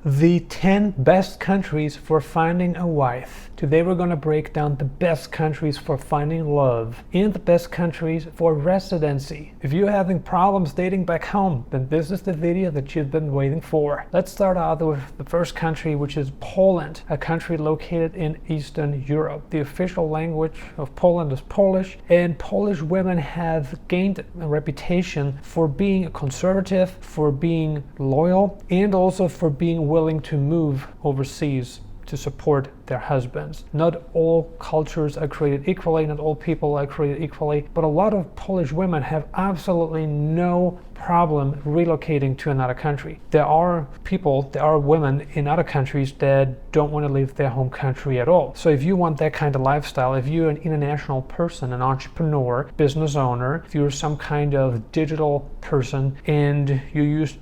The 10 best countries for finding a wife. Today we're going to break down the best countries for finding love and the best countries for residency. If you're having problems dating back home, then this is the video that you've been waiting for. Let's start out with the first country, which is Poland, a country located in Eastern Europe. The official language of Poland is Polish, and Polish women have gained a reputation for being conservative, for being loyal, and also for being willing to move overseas to support their husbands. Not all cultures are created equally, not all people are created equally, but a lot of Polish women have absolutely no problem relocating to another country. There are women in other countries that don't want to leave their home country at all. So if you want that kind of lifestyle, if you're an international person, an entrepreneur, business owner, if you're some kind of digital person and you're used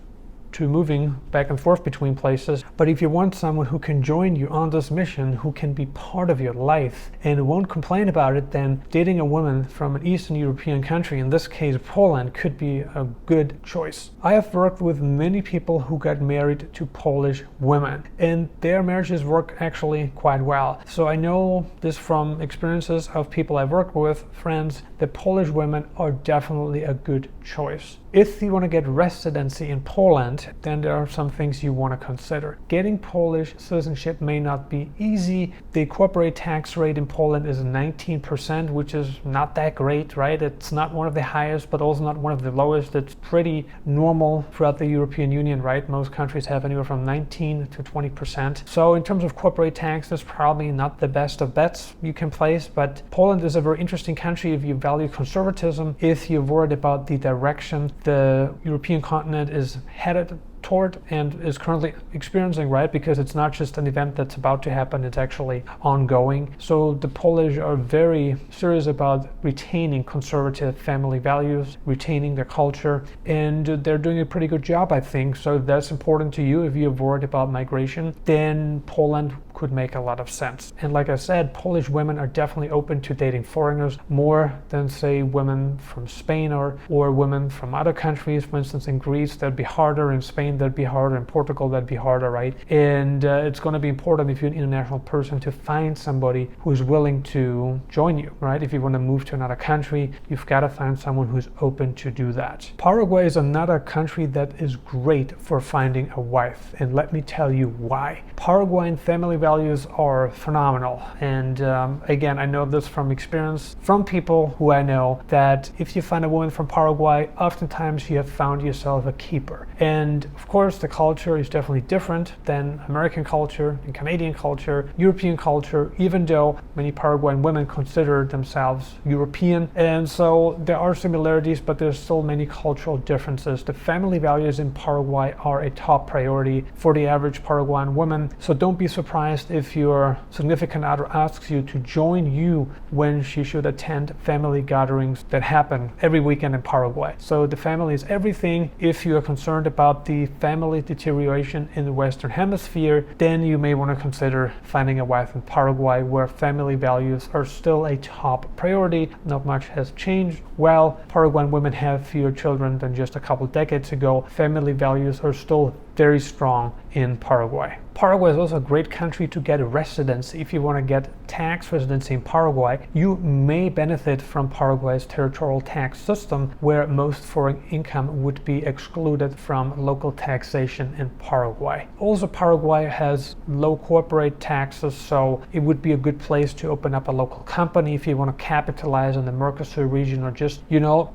to moving back and forth between places, but if you want someone who can join you on this mission, who can be part of your life and won't complain about it, then dating a woman from an Eastern European country, in this case Poland, could be a good choice. I have worked with many people who got married to Polish women, and their marriages work actually quite well. So I know this from experiences of people I've worked with, friends, that Polish women are definitely a good choice. If you want to get residency in Poland, then there are some things you want to consider. Getting Polish citizenship may not be easy. The corporate tax rate in Poland is 19%, which is not that great, right? It's not one of the highest, but also not one of the lowest. It's pretty normal throughout the European Union, right? Most countries have anywhere from 19 to 20%. So in terms of corporate tax, that's probably not the best of bets you can place, but Poland is a very interesting country if you value conservatism, if you're worried about the direction the European continent is headed toward and is currently experiencing, right? Because it's not just an event that's about to happen, it's actually ongoing. So the Polish are very serious about retaining conservative family values, retaining their culture, and they're doing a pretty good job, I think. So if that's important to you, if you're worried about migration, then Poland could make a lot of sense. And like I said, Polish women are definitely open to dating foreigners more than, say, women from Spain or women from other countries. For instance, in Greece, that'd be harder. In Spain, that'd be harder. In Portugal, that'd be harder, right? And it's going to be important if you're an international person to find somebody who's willing to join you, right? If you want to move to another country, you've got to find someone who's open to do that. Paraguay is another country that is great for finding a wife, and let me tell you why. Paraguayan family values are phenomenal, and again, I know this from experience from people who I know, that if you find a woman from Paraguay, oftentimes you have found yourself a keeper. And of course, the culture is definitely different than American culture and Canadian culture, European culture, even though many Paraguayan women consider themselves European. And so there are similarities, but there's still many cultural differences. The family values in Paraguay are a top priority for the average Paraguayan woman. So don't be surprised if your significant other asks you to join you when she should attend family gatherings that happen every weekend in Paraguay. So the family is everything. If you are concerned about the family deterioration in the Western Hemisphere, then you may want to consider finding a wife in Paraguay, where family values are still a top priority. Not much has changed. While Paraguayan women have fewer children than just a couple decades ago, family values are still very strong in Paraguay. Paraguay is also a great country to get a residency. If you want to get tax residency in Paraguay, you may benefit from Paraguay's territorial tax system, where most foreign income would be excluded from local taxation in Paraguay. Also, Paraguay has low corporate taxes, so it would be a good place to open up a local company if you want to capitalize on the Mercosur region or just,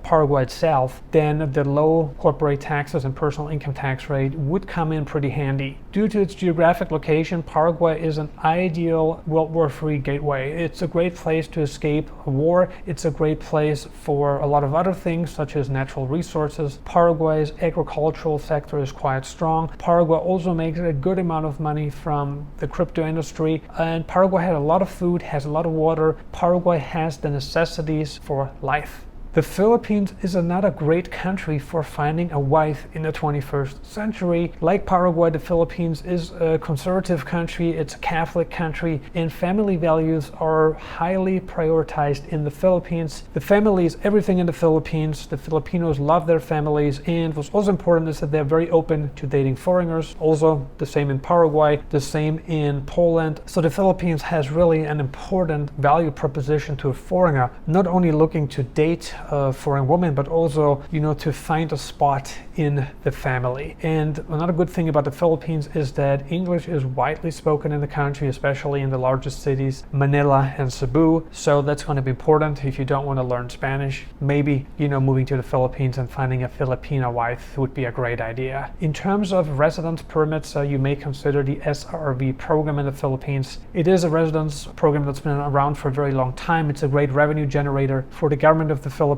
Paraguay itself. Then the low corporate taxes and personal income tax rate would come in pretty handy. Due to its geographic location, Paraguay is an ideal World War III gateway. It's a great place to escape a war. It's a great place for a lot of other things, such as natural resources. Paraguay's agricultural sector is quite strong. Paraguay also makes a good amount of money from the crypto industry. And Paraguay has a lot of food, has a lot of water. Paraguay has the necessities for life. The Philippines is another great country for finding a wife in the 21st century. Like Paraguay, the Philippines is a conservative country, it's a Catholic country, and family values are highly prioritized in the Philippines. The family is everything in the Philippines. The Filipinos love their families, and what's also important is that they're very open to dating foreigners. Also the same in Paraguay, the same in Poland. So the Philippines has really an important value proposition to a foreigner, not only looking to date a foreign woman, but also, to find a spot in the family. And another good thing about the Philippines is that English is widely spoken in the country, especially in the largest cities, Manila and Cebu. So that's going to be important if you don't want to learn Spanish. Maybe, moving to the Philippines and finding a Filipina wife would be a great idea. In terms of residence permits, you may consider the SRV program in the Philippines. It is a residence program that's been around for a very long time. It's a great revenue generator for the government of the Philippines,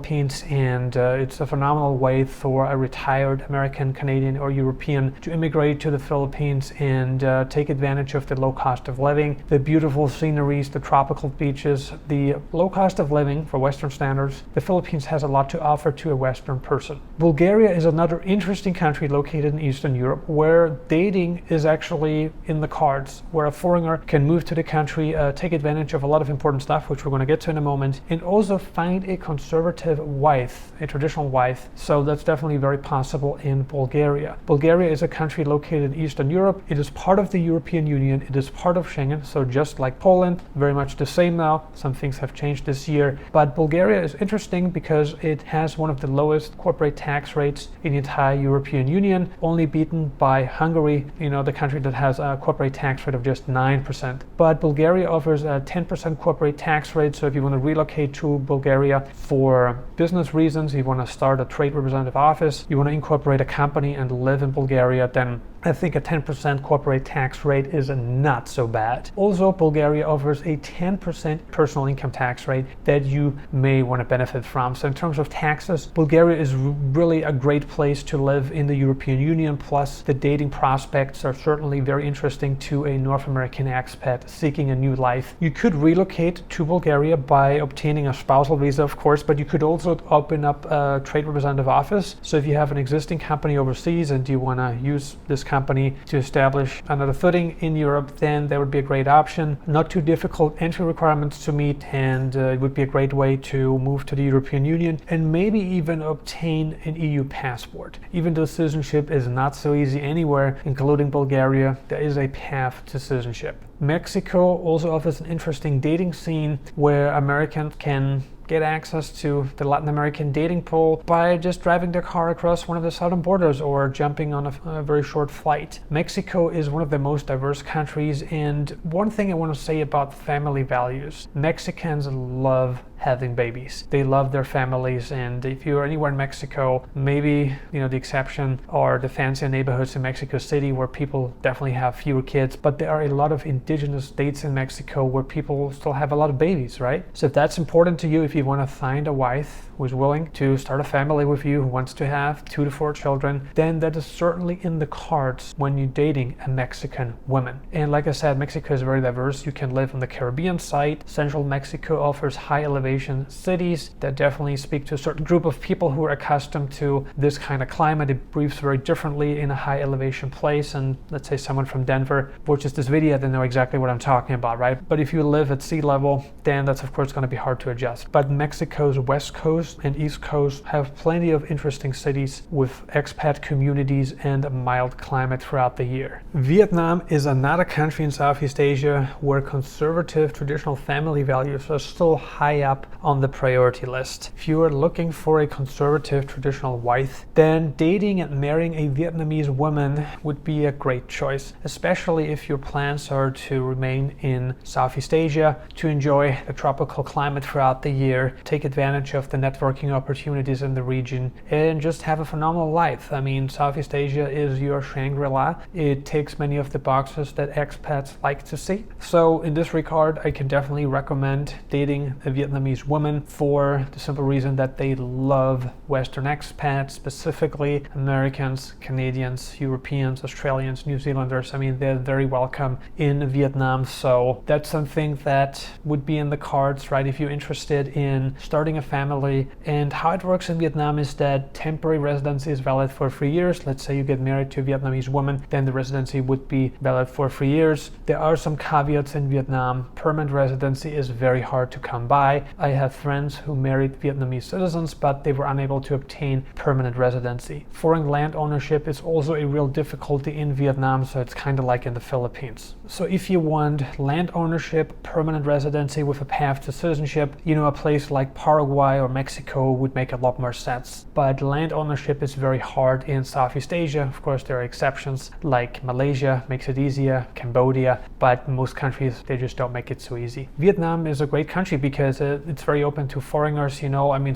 and it's a phenomenal way for a retired American, Canadian, or European to immigrate to the Philippines and take advantage of the low cost of living, the beautiful sceneries, the tropical beaches, the low cost of living for Western standards. The Philippines has a lot to offer to a Western person. Bulgaria is another interesting country located in Eastern Europe where dating is actually in the cards, where a foreigner can move to the country, take advantage of a lot of important stuff, which we're going to get to in a moment, and also find a conservative wife, a traditional wife. So that's definitely very possible in Bulgaria. Bulgaria is a country located in Eastern Europe. It is part of the European Union. It is part of Schengen. So just like Poland, very much the same now. Some things have changed this year. But Bulgaria is interesting because it has one of the lowest corporate tax rates in the entire European Union, only beaten by Hungary, the country that has a corporate tax rate of just 9%. But Bulgaria offers a 10% corporate tax rate. So if you want to relocate to Bulgaria for business reasons, you want to start a trade representative office, you want to incorporate a company and live in Bulgaria, then I think a 10% corporate tax rate is not so bad. Also, Bulgaria offers a 10% personal income tax rate that you may want to benefit from. So in terms of taxes, Bulgaria is really a great place to live in the European Union. Plus, the dating prospects are certainly very interesting to a North American expat seeking a new life. You could relocate to Bulgaria by obtaining a spousal visa, of course, but you could also open up a trade representative office. So if you have an existing company overseas and you want to use this company to establish another footing in Europe, then that would be a great option. Not too difficult entry requirements to meet, and it would be a great way to move to the European Union and maybe even obtain an EU passport. Even though citizenship is not so easy anywhere, including Bulgaria, there is a path to citizenship. Mexico also offers an interesting dating scene where Americans can get access to the Latin American dating pool by just driving their car across one of the southern borders or jumping on a very short flight. Mexico is one of the most diverse countries, and one thing I want to say about family values: Mexicans love having babies. They love their families, and if you're anywhere in Mexico, maybe the exception are the fancy neighborhoods in Mexico City where people definitely have fewer kids, but there are a lot of indigenous states in Mexico where people still have a lot of babies, right? So if that's important to you, if you want to find a wife who's willing to start a family with you, who wants to have 2 to 4 children, then that is certainly in the cards when you're dating a Mexican woman. And like I said, Mexico is very diverse. You can live on the Caribbean side. Central Mexico offers high elevation cities that definitely speak to a certain group of people who are accustomed to this kind of climate. It breathes very differently in a high elevation place, and let's say someone from Denver watches this video, they know exactly what I'm talking about, right? But if you live at sea level, then that's of course going to be hard to adjust. But Mexico's west coast and east coast have plenty of interesting cities with expat communities and a mild climate throughout the year. Vietnam is another country in Southeast Asia where conservative traditional family values are still high up on the priority list. If you are looking for a conservative traditional wife, then dating and marrying a Vietnamese woman would be a great choice, especially if your plans are to remain in Southeast Asia, to enjoy the tropical climate throughout the year, take advantage of the networking opportunities in the region, and just have a phenomenal life. I mean, Southeast Asia is your Shangri-La. It ticks many of the boxes that expats like to see. So in this regard, I can definitely recommend dating a Vietnamese Vietnamese women for the simple reason that they love Western expats, specifically Americans, Canadians, Europeans, Australians, New Zealanders. I mean, they're very welcome in Vietnam. So that's something that would be in the cards, right? If you're interested in starting a family. And how it works in Vietnam is that temporary residency is valid for 3 years. Let's say you get married to a Vietnamese woman, then the residency would be valid for 3 years. There are some caveats in Vietnam. Permanent residency is very hard to come by. I have friends who married Vietnamese citizens, but they were unable to obtain permanent residency. Foreign land ownership is also a real difficulty in Vietnam, so it's kind of like in the Philippines. So if you want land ownership, permanent residency with a path to citizenship, a place like Paraguay or Mexico would make a lot more sense. But land ownership is very hard in Southeast Asia. Of course, there are exceptions like Malaysia makes it easier, Cambodia, but most countries, they just don't make it so easy. Vietnam is a great country because it's very open to foreigners.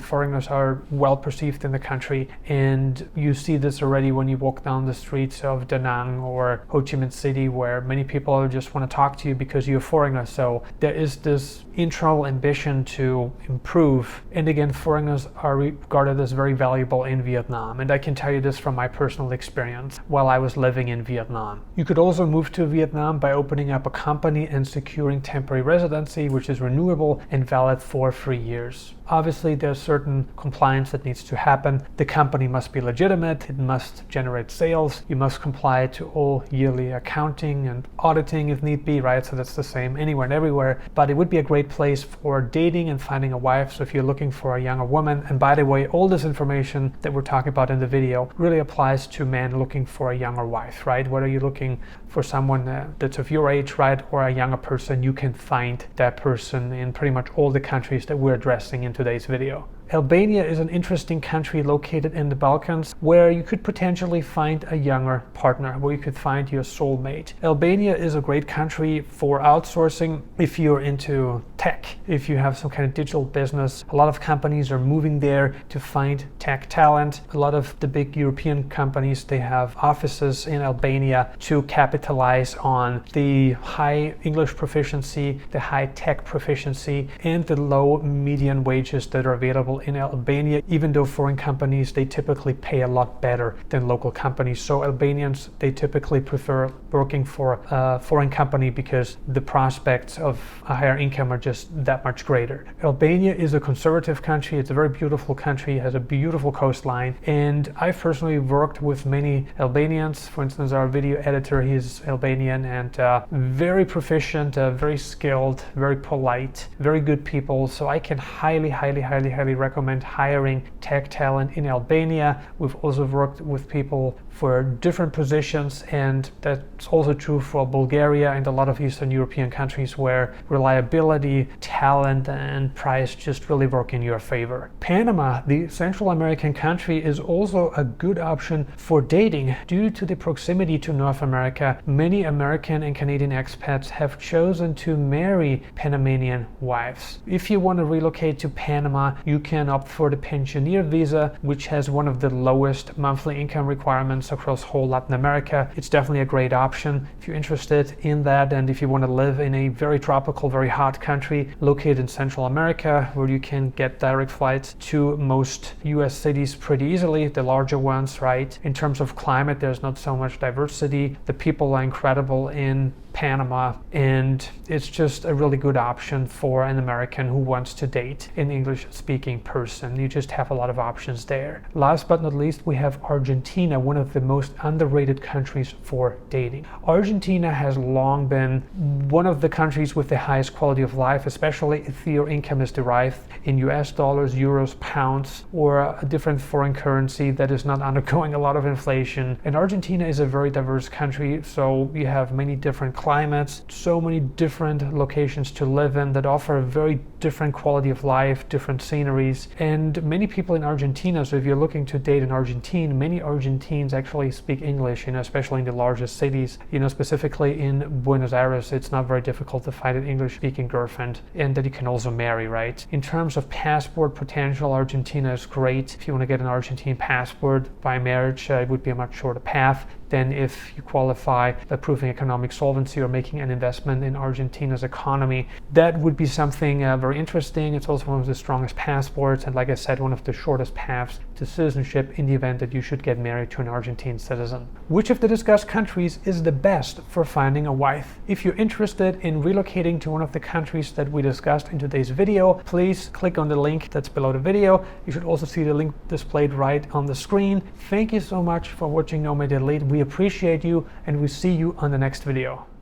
Foreigners are well perceived in the country, and you see this already when you walk down the streets of Da Nang or Ho Chi Minh City, where many people just want to talk to you because you're a foreigner. So there is this internal ambition to improve. And again, foreigners are regarded as very valuable in Vietnam. And I can tell you this from my personal experience while I was living in Vietnam. You could also move to Vietnam by opening up a company and securing temporary residency, which is renewable and valid for 3 years. Obviously, there's certain compliance that needs to happen. The company must be legitimate. It must generate sales. You must comply to all yearly accounting and auditing if need be, right? So that's the same anywhere and everywhere. But it would be a great place for dating and finding a wife. So if you're looking for a younger woman, and by the way, all this information that we're talking about in the video really applies to men looking for a younger wife, right? Whether you're looking for someone that's of your age, right, or a younger person, you can find that person in pretty much all the countries that we're addressing in today's video. Albania is an interesting country located in the Balkans where you could potentially find a younger partner, where you could find your soulmate. Albania is a great country for outsourcing if you're into tech, if you have some kind of digital business. A lot of companies are moving there to find tech talent. A lot of the big European companies, they have offices in Albania to capitalize on the high English proficiency, the high tech proficiency, and the low median wages that are available in Albania, even though foreign companies, they typically pay a lot better than local companies. So Albanians, they typically prefer working for a foreign company because the prospects of a higher income are just that much greater. Albania is a conservative country. It's a very beautiful country. It has a beautiful coastline. And I've personally worked with many Albanians. For instance, our video editor, he's Albanian and very proficient, very skilled, very polite, very good people. So I can highly recommend hiring tech talent in Albania. We've also worked with people for different positions, and that's also true for Bulgaria and a lot of Eastern European countries where reliability, talent, and price just really work in your favor. Panama, the Central American country, is also a good option for dating. Due to the proximity to North America, many American and Canadian expats have chosen to marry Panamanian wives. If you want to relocate to Panama, you can opt for the pensioner visa, which has one of the lowest monthly income requirements across whole Latin America. It's definitely a great option if you're interested in that, and if you want to live in a very tropical, very hot country located in Central America where you can get direct flights to most US cities pretty easily, the larger ones, right? In terms of climate, there's not so much diversity. The people are incredible in Panama, and it's just a really good option for an American who wants to date an English-speaking person. You just have a lot of options there. Last but not least, we have Argentina, one of the most underrated countries for dating. Argentina has long been one of the countries with the highest quality of life, especially if your income is derived in US dollars, euros, pounds, or a different foreign currency that is not undergoing a lot of inflation. And Argentina is a very diverse country, so you have many different climates, so many different locations to live in that offer a very different quality of life, different sceneries, and many people in Argentina. So if you're looking to date an Argentine, many Argentines actually speak English, especially in the largest cities. Specifically in Buenos Aires, it's not very difficult to find an English-speaking girlfriend and that you can also marry, right? In terms of passport potential, Argentina is great. If you want to get an Argentine passport by marriage, it would be a much shorter path than if you qualify by proving economic solvency or making an investment in Argentina's economy. That would be something very interesting. It's also one of the strongest passports, and like I said, one of the shortest paths to citizenship in the event that you should get married to an Argentine citizen. Which of the discussed countries is the best for finding a wife? If you're interested in relocating to one of the countries that we discussed in today's video, please click on the link that's below the video. You should also see the link displayed right on the screen. Thank you so much for watching Nomad Elite. We appreciate you, and we see you on the next video.